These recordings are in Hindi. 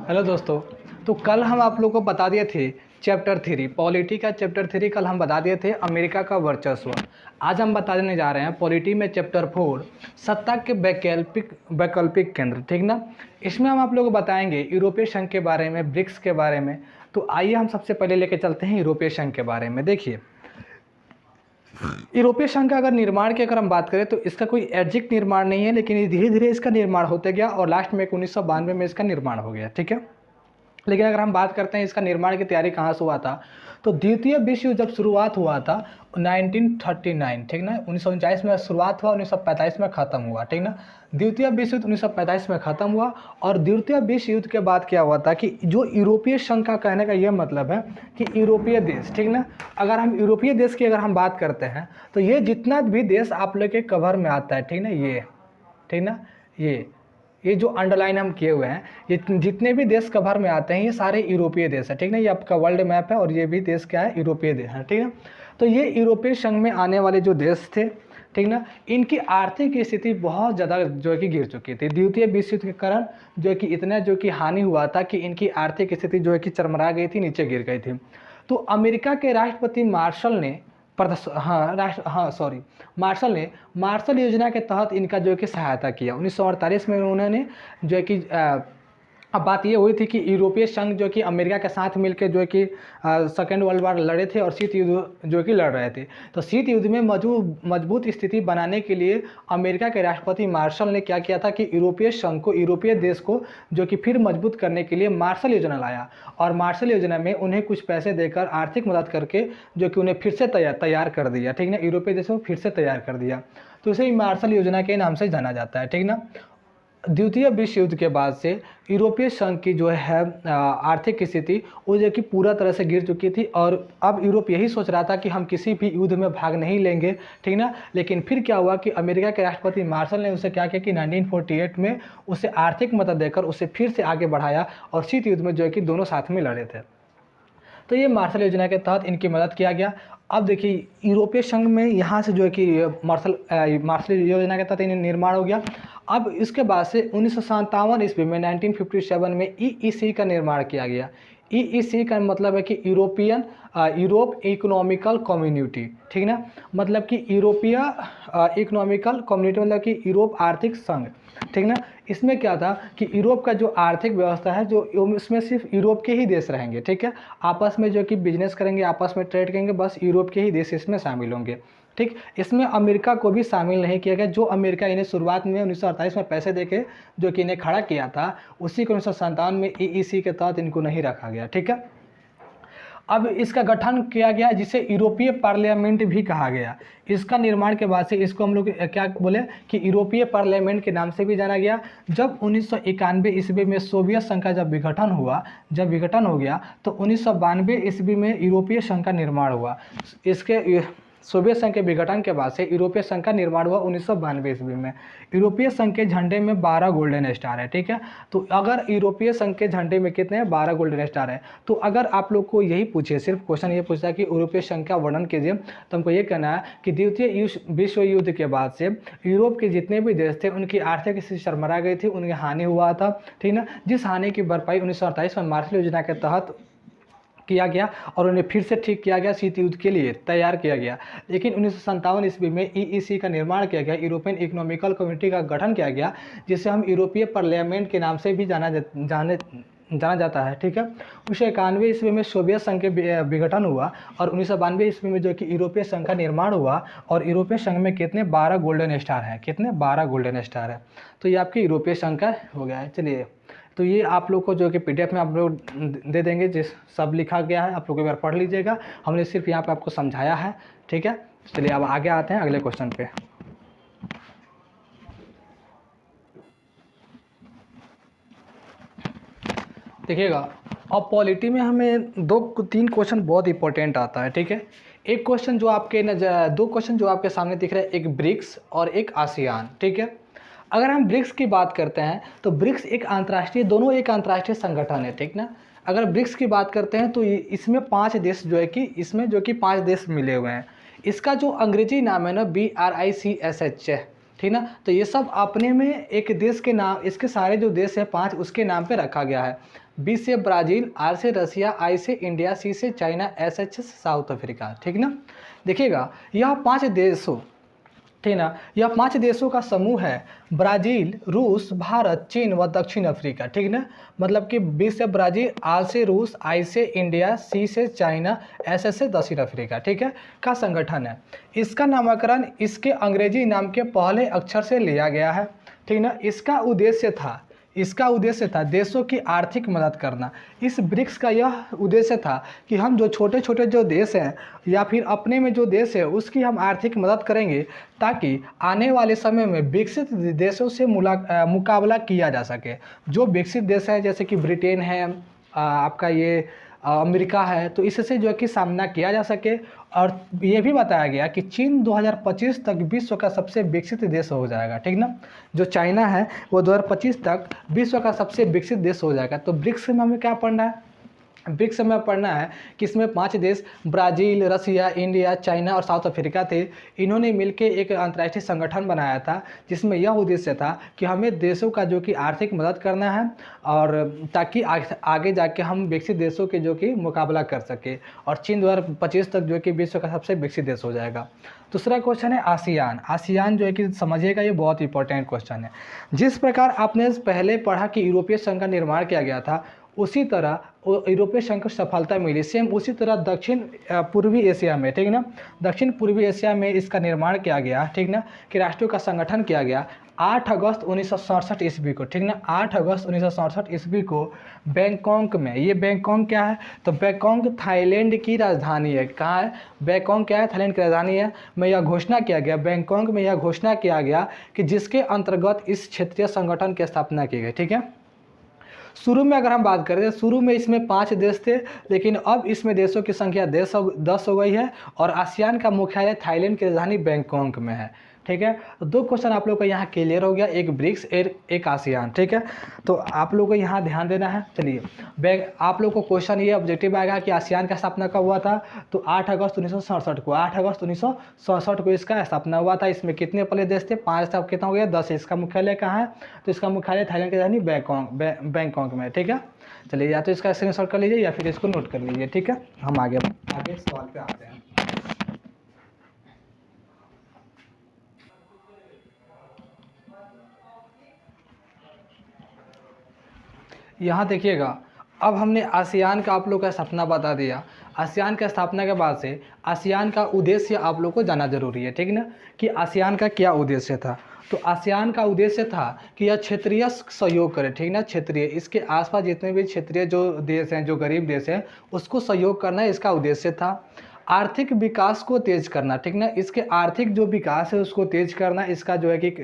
हेलो दोस्तों। तो कल हम आप लोगों को बता दिए थे चैप्टर 3 पॉलिटी का चैप्टर 3 कल हम बता दिए थे अमेरिका का वर्चस्व। आज हम बता देने जा रहे हैं पॉलिटी में चैप्टर 4 सत्ता के वैकल्पिक वैकल्पिक केंद्र। ठीक ना। इसमें हम आप लोगों को बताएंगे यूरोपीय संघ के बारे में, ब्रिक्स के बारे में। तो आइए हम सबसे पहले लेके चलते हैं यूरोपीय संघ के बारे में। देखिए, यूरोपीय संघ का अगर निर्माण की अगर हम बात करें तो इसका कोई एग्जैक्ट निर्माण नहीं है, लेकिन धीरे धीरे इसका निर्माण होते गया और लास्ट में 1992 में इसका निर्माण हो गया। ठीक है। लेकिन अगर हम बात करते हैं इसका निर्माण की तैयारी कहाँ से हुआ था, तो द्वितीय विश्व युद्ध जब शुरुआत हुआ था 1939, ठीक ना। 1939 में शुरुआत हुआ, 1945 में ख़त्म हुआ। ठीक ना। द्वितीय विश्व युद्ध 1945 में ख़त्म हुआ। और द्वितीय विश्व युद्ध के बाद क्या हुआ था कि जो यूरोपीय संघ का कहने का यह मतलब है कि यूरोपीय देश, ठीक ना, अगर हम यूरोपीय देश की अगर हम बात करते हैं तो ये जितना भी देश आप लोग के कवर में आता है, ठीक ना, ये, ठीक ना, ये जो अंडरलाइन हम किए हुए हैं, ये जितने भी देश कवर में आते हैं ये सारे यूरोपीय देश है। ठीक ना। ये आपका वर्ल्ड मैप है और ये भी देश क्या है, यूरोपीय देश है। ठीक है। तो ये यूरोपीय संघ में आने वाले जो देश थे, ठीक ना, इनकी आर्थिक स्थिति बहुत ज़्यादा जो है कि गिर चुकी थी। द्वितीय विश्व युद्ध के कारण जो है कि इतना जो कि हानि हुआ था कि इनकी आर्थिक स्थिति जो है कि चरमरा गई थी, नीचे गिर गई थी। तो अमेरिका के राष्ट्रपति मार्शल ने मार्शल योजना के तहत इनका जो है कि सहायता किया। 1948 में उन्होंने जो है कि अब बात ये हुई थी कि यूरोपीय संघ जो कि अमेरिका के साथ मिलकर जो है कि सेकेंड वर्ल्ड वार लड़े थे और शीत युद्ध जो कि लड़ रहे थे। तो शीत युद्ध में मजबूत स्थिति बनाने के लिए अमेरिका के राष्ट्रपति मार्शल ने क्या किया था कि यूरोपीय संघ को, यूरोपीय देश को जो कि फिर मजबूत करने के लिए मार्शल योजना लाया। और मार्शल योजना में उन्हें कुछ पैसे देकर आर्थिक मदद करके जो कि उन्हें फिर से तैयार कर दिया। ठीक ना। यूरोपीय देशों को फिर से तैयार कर दिया। तो इसे मार्शल योजना के नाम से जाना जाता है। ठीक ना। द्वितीय विश्व युद्ध के बाद से यूरोपीय संघ की जो है आर्थिक स्थिति वो जो कि पूरा तरह से गिर चुकी थी। और अब यूरोप यही सोच रहा था कि हम किसी भी युद्ध में भाग नहीं लेंगे, ठीक ना। लेकिन फिर क्या हुआ कि अमेरिका के राष्ट्रपति मार्शल ने उसे क्या किया कि 1948 में उसे आर्थिक मदद देकर उसे फिर से आगे बढ़ाया और शीत युद्ध में जो है कि दोनों साथ में लड़े थे। तो ये मार्शल योजना के तहत इनकी मदद किया गया। अब देखिए, यूरोपीय संघ में यहाँ से जो है कि मार्शल योजना के तहत इन्हें निर्माण हो गया। अब इसके बाद से 1957 ईस्वी में 1957 में ईईसी का निर्माण किया गया। ईईसी का मतलब है कि यूरोप इकोनॉमिकल कम्युनिटी, ठीक ना। मतलब कि यूरोपीय इकोनॉमिकल कम्युनिटी मतलब कि यूरोप आर्थिक संघ, ठीक ना। इसमें क्या था कि यूरोप का जो आर्थिक व्यवस्था है, जो इसमें सिर्फ यूरोप के ही देश रहेंगे, ठीक है। आपस में जो कि बिजनेस करेंगे, आपस में ट्रेड करेंगे, बस यूरोप के ही देश इसमें शामिल होंगे। ठीक। इसमें अमेरिका को भी शामिल नहीं किया गया। जो अमेरिका इन्हें शुरुआत में 1948 में पैसे देके जो कि इन्हें खड़ा किया था, उसी को 1957 में ईईसी के तहत इनको नहीं रखा गया। ठीक है। अब इसका गठन किया गया जिसे यूरोपीय पार्लियामेंट भी कहा गया। इसका निर्माण के बाद से इसको हम लोग क्या बोले कि यूरोपीय पार्लियामेंट के नाम से भी जाना गया। जब 1991 ईस्वी में सोवियत संघ का जब विघटन हो गया तो 1992 ईस्वी में यूरोपीय संघ का निर्माण हुआ। इसके सोवियत संघ के विघटन के बाद से यूरोपीय संघ का निर्माण हुआ 1992 ईस्वी में। यूरोपीय संघ के झंडे में 12 गोल्डन स्टार है। ठीक है। तो अगर यूरोपीय संघ के झंडे में कितने हैं, 12 गोल्डन स्टार है। तो अगर आप लोग को यही पूछे, सिर्फ क्वेश्चन ये पूछता है कि यूरोपीय संघ का वर्णन कीजिए, तो हमको ये कहना है कि द्वितीय विश्व युद्ध के बाद से यूरोप के जितने भी देश थे उनकी आर्थिक स्थिति चरमरा गई थी, उनकी हानि हुआ था। ठीक ना। जिस हानि की भरपाई 1948 में मार्शल योजना के तहत किया गया और उन्हें फिर से ठीक किया गया, शीत युद्ध के लिए तैयार किया गया। लेकिन 1957 ईस्वी में ईईसी का निर्माण किया गया, यूरोपियन इकोनॉमिकल कम्युनिटी का गठन किया गया, जिसे हम यूरोपीय पार्लियामेंट के नाम से भी जाना जाता है। ठीक है। 1991 ईस्वी में सोवियत संघ के विघटन हुआ और 1992 ईस्वी में जो कि यूरोपीय संघ का निर्माण हुआ। और यूरोपीय संघ में कितने 12 गोल्डन स्टार हैं, कितने 12 गोल्डन स्टार है। तो ये आपके यूरोपीय संघ का हो गया है। चलिए, तो ये आप लोग को जो कि पीडीएफ में आप लोग दे देंगे, जिस सब लिखा गया है, आप लोग एक बार पढ़ लीजिएगा। हमने सिर्फ यहाँ पे आपको समझाया है। ठीक है। चलिए अब आगे आते हैं अगले क्वेश्चन पे। देखिएगा, अब पॉलिटी में हमें 2-3 क्वेश्चन बहुत इंपॉर्टेंट आता है। ठीक है। एक क्वेश्चन जो आपके दो क्वेश्चन जो आपके सामने दिख रहे हैं, एक ब्रिक्स और एक आसियान। ठीक है। अगर हम ब्रिक्स की बात करते हैं तो ब्रिक्स दोनों एक अंतर्राष्ट्रीय संगठन है। ठीक ना। अगर ब्रिक्स की बात करते हैं तो इसमें 5 देश जो है कि इसमें जो कि 5 देश मिले हुए हैं। इसका जो अंग्रेजी नाम है ना, BRICS है। ठीक ना। तो ये सब अपने में एक देश के नाम, इसके सारे जो देश है 5 उसके नाम पे रखा गया है। बी से ब्राज़ील, आर से रसिया, आई से इंडिया, सी से चाइना, एस एच से साउथ अफ्रीका। ठीक ना, देखिएगा यह 5 देशों, ठीक ना, यह 5 देशों का समूह है, ब्राज़ील, रूस, भारत, चीन व दक्षिण अफ्रीका। ठीक ना, मतलब कि बी से ब्राज़ील, आर से रूस, आई से इंडिया, सी से चाइना, एस से दक्षिण अफ्रीका, ठीक है, का संगठन है। इसका नामकरण इसके अंग्रेजी नाम के पहले अक्षर से लिया गया है। ठीक ना, इसका उद्देश्य था देशों की आर्थिक मदद करना। इस ब्रिक्स का यह उद्देश्य था कि हम जो छोटे छोटे जो देश हैं या फिर अपने में जो देश है उसकी हम आर्थिक मदद करेंगे, ताकि आने वाले समय में विकसित देशों से मुकाबला किया जा सके। जो विकसित देश है जैसे कि ब्रिटेन है, आपका ये अमेरिका है, तो इससे जो है कि सामना किया जा सके। और ये भी बताया गया कि चीन 2025 तक विश्व का सबसे विकसित देश हो जाएगा। ठीक ना, जो चाइना है वो 2025 तक विश्व का सबसे विकसित देश हो जाएगा। तो ब्रिक्स में हमें क्या पढ़ना है? ब्रिक्स में पढ़ना है कि इसमें 5 देश ब्राज़ील, रसिया, इंडिया, चाइना और साउथ अफ्रीका थे। इन्होंने मिलकर एक अंतर्राष्ट्रीय संगठन बनाया था, जिसमें यह उद्देश्य था कि हमें देशों का जो कि आर्थिक मदद करना है, और ताकि आगे जाके हम विकसित देशों के जो कि मुकाबला कर सके। और चीन 2025 तक जो कि विश्व का सबसे विकसित देश हो जाएगा। दूसरा क्वेश्चन है आसियान। आसियान जो है कि समझिएगा, ये बहुत इंपॉर्टेंट क्वेश्चन है। जिस प्रकार आपने पहले पढ़ा कि यूरोपीय संघ का निर्माण किया गया था, उसी तरह यूरोपीय संघ को सफलता मिली, सेम उसी तरह दक्षिण पूर्वी एशिया में, ठीक ना, दक्षिण पूर्वी एशिया में इसका निर्माण किया गया। ठीक ना, कि राष्ट्रों का संगठन किया गया 8 अगस्त 1967 ईस्वी को। ठीक ना, 8 अगस्त 1967 ईस्वी को बैंकॉक में। ये बैंकॉक क्या है? तो बैंकॉक थाईलैंड की राजधानी है। कहाँ है? बैंकॉक क्या है? थाईलैंड की राजधानी है। में यह घोषणा किया गया, बैंकॉक में यह घोषणा किया गया कि जिसके अंतर्गत इस क्षेत्रीय संगठन की स्थापना की गई। ठीक है, शुरू में अगर हम बात करें तो शुरू में इसमें 5 देश थे, लेकिन अब इसमें देशों की संख्या 10 हो गई है, और आसियान का मुख्यालय थाईलैंड की राजधानी बैंकॉक में है। ठीक है, तो 2 क्वेश्चन आप लोग का यहाँ क्लियर हो गया, एक ब्रिक्स एक आसियान। ठीक है, तो आप लोग को यहाँ ध्यान देना है। चलिए, आप लोग को क्वेश्चन ये ऑब्जेक्टिव आएगा कि आसियान का स्थापना कब हुआ था? तो 8 अगस्त 1967 को, 8 अगस्त 1967 को इसका स्थापना हुआ था। इसमें कितने पहले देश थे? 5 था, कितना हो गया? 10। इसका मुख्यालय कहाँ है? तो इसका मुख्यालय थाईलैंड की राजधानी बैंकॉक में। ठीक है, चलिए, या तो इसका स्क्रीनशॉट कर लीजिए या फिर इसको नोट कर लीजिए। ठीक है, हम आगे सवाल पे आते हैं। यहाँ देखिएगा, अब हमने आसियान का आप लोग का सपना बता दिया। आसियान का स्थापना के बाद से आसियान का उद्देश्य आप लोग को जाना जरूरी है। ठीक ना, कि आसियान का क्या उद्देश्य था? तो आसियान का उद्देश्य था कि यह क्षेत्रीय सहयोग करे। ठीक ना, क्षेत्रीय, इसके आसपास जितने भी क्षेत्रीय जो देश हैं, जो गरीब देश हैं, उसको सहयोग करना इसका उद्देश्य था। आर्थिक विकास को तेज करना। ठीक ना, इसके आर्थिक जो विकास है उसको तेज करना इसका जो है कि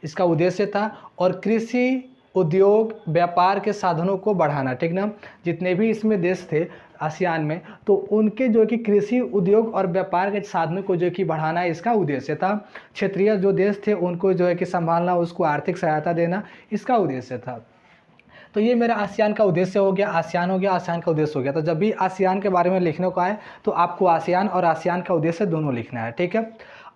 इसका उद्देश्य था। और कृषि, उद्योग, व्यापार के साधनों को बढ़ाना। ठीक ना, जितने भी इसमें देश थे आसियान में, तो उनके जो कि कृषि, उद्योग और व्यापार के साधनों को जो कि बढ़ाना इसका उद्देश्य था। क्षेत्रीय जो देश थे उनको जो है कि संभालना, उसको आर्थिक सहायता देना इसका उद्देश्य था। तो ये मेरा आसियान का उद्देश्य हो गया, आसियान हो गया, आसियान का उद्देश्य हो गया। तो जब भी आसियान के बारे में लिखने को आए तो आपको आसियान और आसियान का उद्देश्य दोनों लिखना है। ठीक है,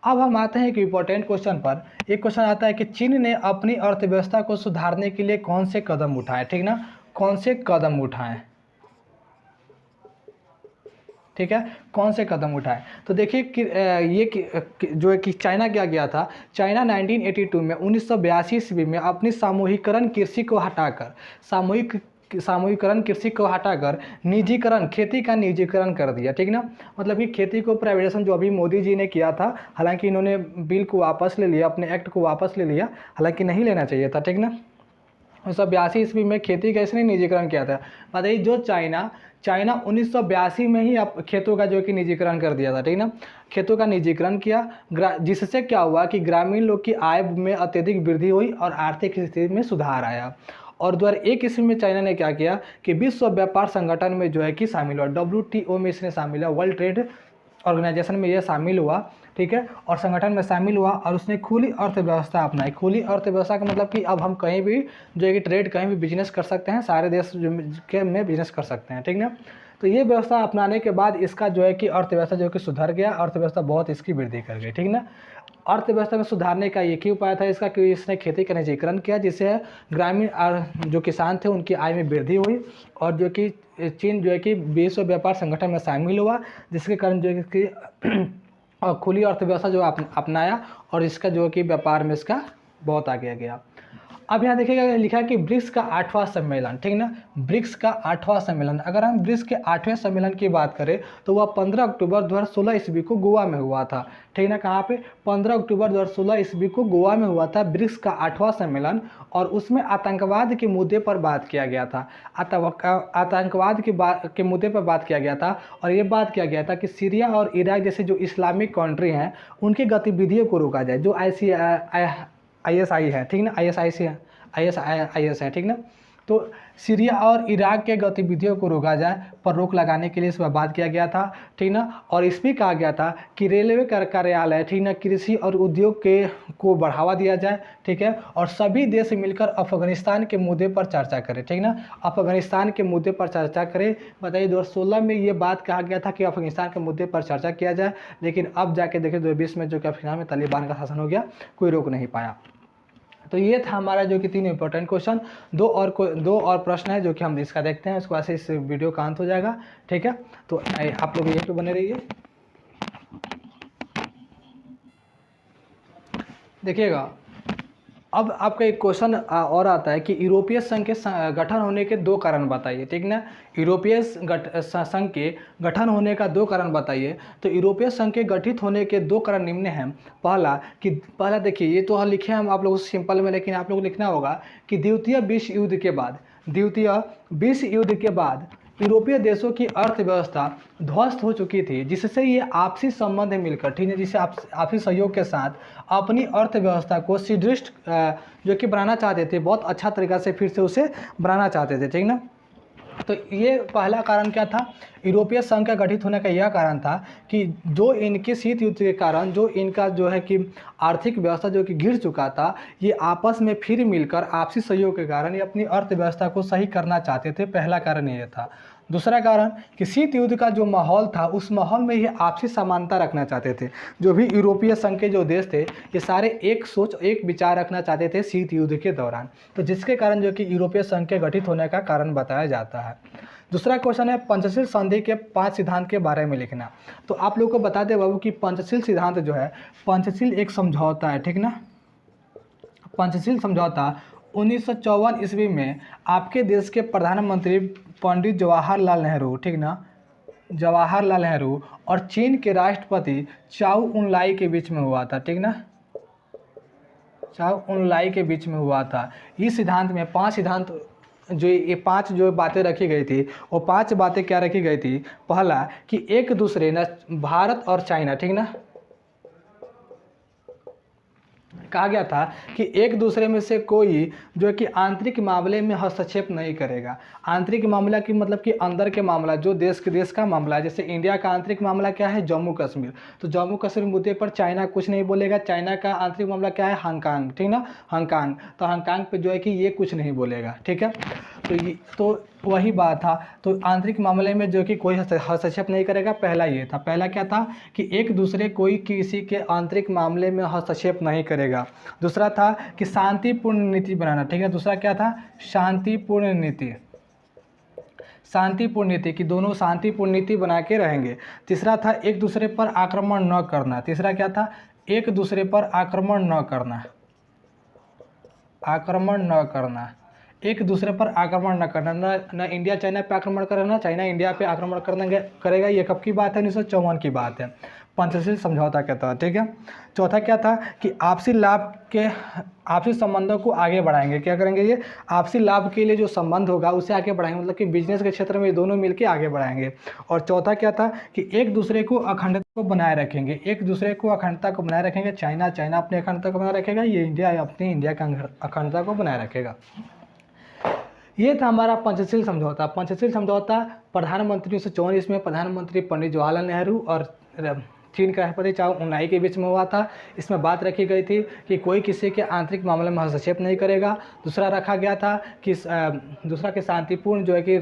अब हम आते हैं एक इम्पोर्टेंट क्वेश्चन पर। एक क्वेश्चन आता है कि चीन ने अपनी अर्थव्यवस्था को सुधारने के लिए कौन से कदम उठाए? ठीक ना, कौन से कदम उठाएं? ठीक है, कौन से कदम उठाए? तो देखिए कि जो है कि चाइना क्या किया था। चाइना 1982 में 1982 ईस्वी में अपनी सामूहिकरण कृषि को हटाकर सामूहिकरण कृषि को हटाकर निजीकरण, खेती का निजीकरण कर दिया। ठीक ना, मतलब कि खेती को प्राइवेटाइजेशन जो अभी मोदी जी ने किया था, हालांकि इन्होंने बिल को वापस ले लिया, अपने एक्ट को वापस ले लिया, हालांकि नहीं लेना चाहिए था। ठीक ना, 1982 ईस्वी में खेती का इसने निजीकरण किया था। बताइए, जो चाइना 1982 में ही खेतों का जो कि निजीकरण कर दिया था। ठीक ना, खेतों का निजीकरण किया, जिससे क्या हुआ कि ग्रामीण लोग की आय में अत्यधिक वृद्धि हुई और आर्थिक स्थिति में सुधार आया। और 2001 ईस्वी में चाइना ने क्या किया कि विश्व व्यापार संगठन में जो है कि शामिल हुआ, WTO में इसने शामिल हुआ, वर्ल्ड ट्रेड ऑर्गेनाइजेशन में यह शामिल हुआ। ठीक है, और संगठन में शामिल हुआ और उसने खुली अर्थव्यवस्था अपनाई। खुली अर्थव्यवस्था का मतलब कि अब हम कहीं भी जो है कि ट्रेड, कहीं भी बिजनेस कर सकते हैं, सारे देश के में बिजनेस कर सकते हैं। ठीक ना, तो ये व्यवस्था अपनाने के बाद इसका जो है कि अर्थव्यवस्था जो है कि सुधर गया, अर्थव्यवस्था बहुत इसकी वृद्धि कर गई। ठीक ना, अर्थव्यवस्था में सुधारने का एक ही उपाय था इसका कि इसने खेती का निजीकरण किया, जिससे ग्रामीण जो किसान थे उनकी आय में वृद्धि हुई, और जो कि चीन जो है कि विश्व व्यापार संगठन में शामिल हुआ, जिसके कारण जो है कि खुली अर्थव्यवस्था जो अपनाया, और इसका जो है कि व्यापार में इसका बहुत आगे गया। अब यहाँ देखिएगा लिखा है कि ब्रिक्स का 8वां सम्मेलन, ठीक ना, ब्रिक्स का 8वां सम्मेलन। अगर हम ब्रिक्स के 8वें सम्मेलन की बात करें तो वह 15 अक्टूबर 2016 ईस्वी को गोवा में हुआ था, ठीक ना। कहाँ पे? 15 अक्टूबर 2016 ईस्वी को गोवा में हुआ था ब्रिक्स का 8वां सम्मेलन, और उसमें आतंकवाद के मुद्दे पर बात किया गया था। आतंकवाद के मुद्दे पर बात किया गया था, और ये बात किया गया था कि सीरिया और इराक जैसे जो इस्लामिक कंट्री हैं उनकी गतिविधियों को रोका जाए, जो ISI है, ठीक ना, IS है, ठीक ना। तो सीरिया और इराक के गतिविधियों को रोका जाए पर रोक लगाने के लिए इस पर बात किया गया था, ठीक ना। और इसमें कहा गया था कि रेलवे कार्यालय, ठीक ना, कृषि और उद्योग को बढ़ावा दिया जाए, ठीक है, और सभी देश मिलकर अफगानिस्तान के मुद्दे पर चर्चा करें, ठीक ना, अफगानिस्तान के मुद्दे पर चर्चा करें। बताइए 2016 में ये बात कहा गया था कि अफगानिस्तान के मुद्दे पर चर्चा किया जाए, लेकिन अब जाके देखिए 2020 में जो कि अफगानिस्तान में तालिबान का शासन हो गया, कोई रोक नहीं पाया। तो ये था हमारा जो कि 3 इंपॉर्टेंट क्वेश्चन। दो और प्रश्न है जो कि हम इसका देखते हैं, उसके बाद से इस वीडियो का अंत हो जाएगा, ठीक है। तो आप लोग यहीं पे बने रहिए। देखिएगा, अब आपका एक क्वेश्चन और आता है कि यूरोपीय संघ के गठन होने के 2 कारण बताइए, ठीक ना। यूरोपीय संघ के गठन होने का 2 कारण बताइए। तो यूरोपीय संघ के गठित होने के 2 कारण निम्न हैं। पहला देखिए, ये तो लिखे हम आप लोगों को सिंपल में, लेकिन आप लोगों को लिखना होगा कि द्वितीय विश्व युद्ध के बाद यूरोपीय देशों की अर्थव्यवस्था ध्वस्त हो चुकी थी, जिससे ये आपसी संबंध मिलकर, ठीक है, जिससे आपसी सहयोग के साथ अपनी अर्थव्यवस्था को सुदृढ़ जो कि बनाना चाहते थे, बहुत अच्छा तरीका से फिर से उसे बनाना चाहते थे, ठीक ना। तो ये पहला कारण क्या था? यूरोपीय संघ का गठित होने का यह कारण था कि जो इनके शीत युद्ध के कारण जो इनका जो है कि आर्थिक व्यवस्था जो कि गिर चुका था, ये आपस में फिर मिलकर आपसी सहयोग के कारण ये अपनी अर्थव्यवस्था को सही करना चाहते थे। पहला कारण ये था। दूसरा कारण कि शीत युद्ध का जो माहौल था, उस माहौल में ये आपसी समानता रखना चाहते थे। जो भी यूरोपीय संघ के जो देश थे, ये सारे एक सोच, एक विचार रखना चाहते थे शीत युद्ध के दौरान। तो जिसके कारण जो कि यूरोपीय संघ के गठित होने का कारण बताया जाता है। दूसरा क्वेश्चन है पंचशील संधि के 5 सिद्धांत के बारे में लिखना। तो आप लोगों को बता दें बाबू कि पंचशील सिद्धांत जो है, पंचशील एक समझौता है, ठीक ना। पंचशील समझौता 1954 ईस्वी में आपके देश के प्रधानमंत्री पंडित जवाहरलाल नेहरू, ठीक ना, जवाहरलाल नेहरू और चीन के राष्ट्रपति चाउ उनलाई के बीच में हुआ था, ठीक ना, चाउ उनलाई के बीच में हुआ था। इस सिद्धांत में 5 सिद्धांत जो ये 5 जो बातें रखी गई थी, वो 5 बातें क्या रखी गई थी? पहला कि एक दूसरे न, भारत और चाइना, ठीक ना, कहा गया था कि एक दूसरे में से कोई जो है कि आंतरिक मामले में हस्तक्षेप नहीं करेगा। आंतरिक मामला की मतलब कि अंदर के मामला, जो देश का मामला है, जैसे इंडिया का आंतरिक मामला क्या है? जम्मू कश्मीर। तो जम्मू कश्मीर मुद्दे पर चाइना कुछ नहीं बोलेगा। चाइना का आंतरिक मामला क्या है? हांगकांग, ठीक ना, हांगकांग। तो हांगकांग पे जो है कि ये कुछ नहीं बोलेगा, ठीक है। तो वही बात था। तो आंतरिक मामले में जो कि कोई हस्तक्षेप नहीं करेगा, पहला ये था। पहला क्या था कि एक दूसरे कोई किसी के आंतरिक मामले में हस्तक्षेप नहीं करेगा। दूसरा था कि शांतिपूर्ण नीति बनाना, ठीक है। दूसरा क्या था? शांतिपूर्ण नीति, शांतिपूर्ण नीति कि दोनों शांतिपूर्ण नीति बना के रहेंगे। तीसरा था एक दूसरे पर आक्रमण न करना। तीसरा क्या था? एक दूसरे पर आक्रमण न करना, आक्रमण न करना, एक दूसरे पर आक्रमण न करना। न इंडिया चाइना पे आक्रमण करना, चाइना इंडिया पे आक्रमण करेगा। ये कब की बात है? 1954 की बात है, पंचशील समझौता के तहत, ठीक है। चौथा क्या था कि आपसी लाभ के, आपसी संबंधों को आगे बढ़ाएंगे। क्या करेंगे? ये आपसी लाभ के लिए जो संबंध होगा उसे आगे बढ़ाएंगे, मतलब कि बिजनेस के क्षेत्र में ये दोनों मिलकर आगे बढ़ाएंगे। और चौथा क्या था कि एक दूसरे को अखंडता को बनाए रखेंगे। एक दूसरे को अखंडता को बनाए रखेंगे। चाइना अपनी अखंडता को बनाए रखेगा, ये इंडिया का अखंडता को बनाए रखेगा। ये था हमारा पंचशील समझौता। पंचशील समझौता प्रधानमंत्री 1954 में प्रधानमंत्री पंडित जवाहरलाल नेहरू और चीन का राष्ट्रपति चाओ उनाई के बीच में हुआ था। इसमें बात रखी गई थी कि कोई किसी के आंतरिक मामले में हस्तक्षेप नहीं करेगा। दूसरा रखा गया था कि दूसरा कि शांतिपूर्ण जो है कि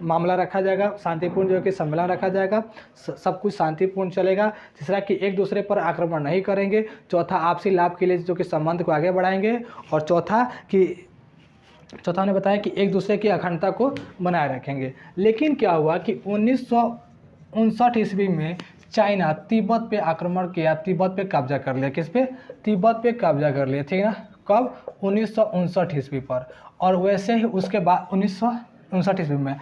मामला रखा जाएगा, शांतिपूर्ण जो है कि सम्मेलन रखा जाएगा, सब कुछ शांतिपूर्ण चलेगा। तीसरा कि एक दूसरे पर आक्रमण नहीं करेंगे। चौथा आपसी लाभ के लिए जो कि संबंध को आगे बढ़ाएंगे। और चौथा ने बताया कि एक दूसरे की अखंडता को बनाए रखेंगे। लेकिन क्या हुआ कि 1959 ईस्वी में चाइना तिब्बत पे आक्रमण किया, तिब्बत पे कब्जा कर लिया। किस पे? तिब्बत पे कब्जा कर लिया, ठीक है ना। कब? 1959 ईस्वी पर। और वैसे ही उसके बाद 1959 ईस्वी में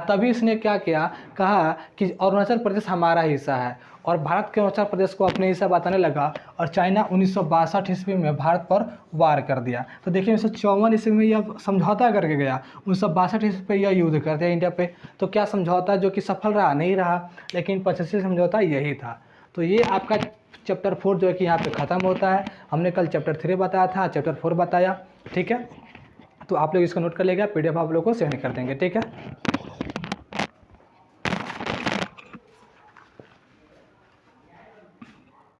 तभी इसने क्या किया, कहा कि अरुणाचल प्रदेश हमारा हिस्सा है, और भारत के अरुणाचल प्रदेश को अपने हिस्सा बताने लगा। और चाइना 1962 ईस्वी में भारत पर वार कर दिया। तो देखिए 1954 ईस्वी में यह समझौता करके गया, 1962 ईस्वी पे यह युद्ध कर दिया इंडिया पे। तो क्या समझौता जो कि सफल रहा? नहीं रहा, लेकिन 85 समझौता यही था। तो ये आपका चैप्टर 4 जो है कि यहाँ पे ख़त्म होता है। हमने कल चैप्टर 3 बताया था, चैप्टर 4 बताया, ठीक है। तो आप लोग इसको नोट कर लेगा, PDF आप लोग को सेंड कर देंगे, ठीक है।